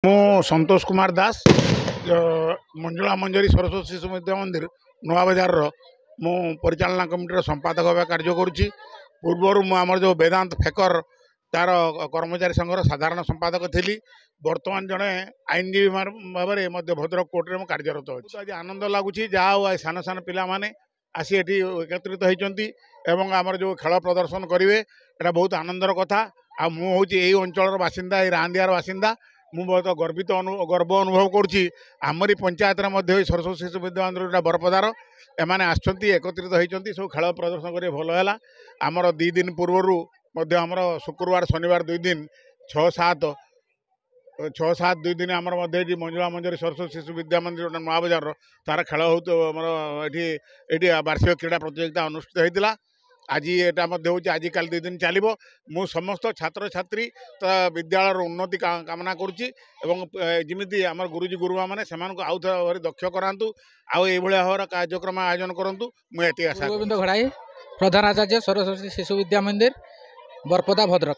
मु संतोष कुमार दास मंजुला मंजरी सरस्वती शिशु विद्या मंदिर नुआ बजार मु परिचालना कमिटी संपादक भाव कार्य करुच्ची। पूर्वर मुझे जो वेदांत फेकर तार कर्मचारी संघर साधारण संपादक थी। बर्तमान जड़े आईनजीवी भाव में भद्रक कोर्टे में कार्यरत अच्छी। आज आनंद लगुच जहाँ सान सान पिला माने आसी एटी एकत्रित होती आमर जो खेल प्रदर्शन करेंगे यहाँ बहुत आनंदर कथा। मुझे यही अंचल बासिंदा रांदियार बासिंदा मु बहुत गर्व अनुभव करुच्ची। आमरी पंचायत सरस्वती शिशु विद्या मंदिर बरपदार एमाने आछंती एकत्रित होती सब खेल प्रदर्शन कर भल है। आमर 2 दिन पूर्वर आमर शुक्रवार शनिवार 2 दिन 6-7 2 दिन आमर मंजुला मंजरी सरस्वती शिशु विद्या मंदिर नुआ बजार तार खेल होमर ये वार्षिक क्रीड़ा प्रतियोगिता अनुष्ठित होता। आज यहाँ आजिकल 2 दिन चलो मु समस्त छात्र छात्री विद्यालय उन्नति कामना करुँची। आम गुरुजी गुरुमा मैंने आउ थे दक्ष करातु आउ भाव कार्यक्रम आयोजन करूँ मुझे आशा। गोविंद घड़ाई प्रधान आचार्य सरस्वती शिशु विद्या मंदिर बरपदा भद्रक।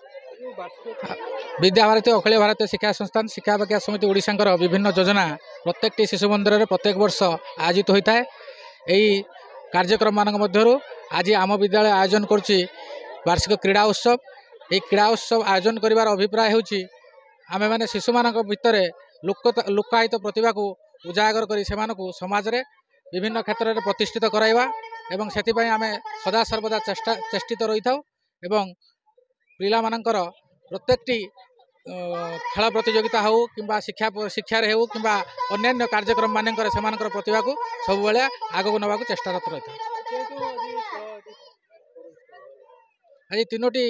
विद्या भारती अखिल भारतीय शिक्षा संस्थान शिक्षा विकास समिति ओडिशा विभिन्न योजना प्रत्येक शिशु मंदिर में प्रत्येक वर्ष आयोजित होता है। यही कार्यक्रम मान मध्यरु आज आम विद्यालय आयोजन करुच्ची वार्षिक क्रीड़ा उत्सव। ये क्रीड़ा उत्सव आयोजन करिवार अभिप्राय होउची आमे माने शिशु मानक भितर लुकायित प्रतिभा को उजागर करी सेमानकु समाज रे विभिन्न क्षेत्र में प्रतिष्ठित कराइबा एवं सेतिपई आमे सदा सर्वदा चेष्टित रही थाउ एवं पिला मानकर प्रत्येकटी खेल प्रतियोगिता हो किंबा शिक्षार हो किंबा अन्य कार्यक्रम मानकर सेमानकर प्रतिभा को सब बेले आगक नबाकु चेष्टारत रही था। आज 3टी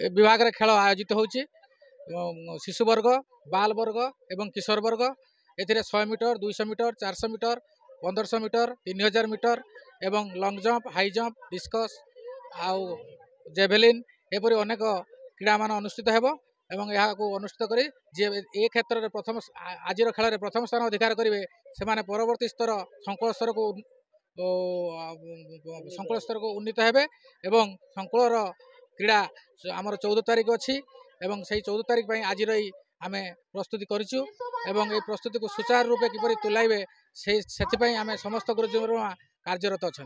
विभाग रे खेल आयोजित होउची। शिशु वर्ग बाल वर्ग एवं किशोर वर्ग एथिरे 100 metre 200 metre 400 metre 1500 metre 3000 metre एवं long jump high jump discus आउ जेभलिन एपरी अनेक क्रीड़ा मान अनुष्ठित हेबो एवं यहाँ को अनुष्ठित करी जे ए क्षेत्र में प्रथम आज खेल में प्रथम स्थान अधिकार करेंगे से परवर्ती स्तर संकुल स्तर को उन्नीत हेबे एवं संकुलर क्रीड़ा आमर 14 तारिख अच्छी एवं से 14 तारिख आज आम प्रस्तुति करूँ एवं ये प्रस्तुति को सुचारू रूपे किपरि तुलाइबे से आम समस्त गुरुजी कार्यरत अच्छा।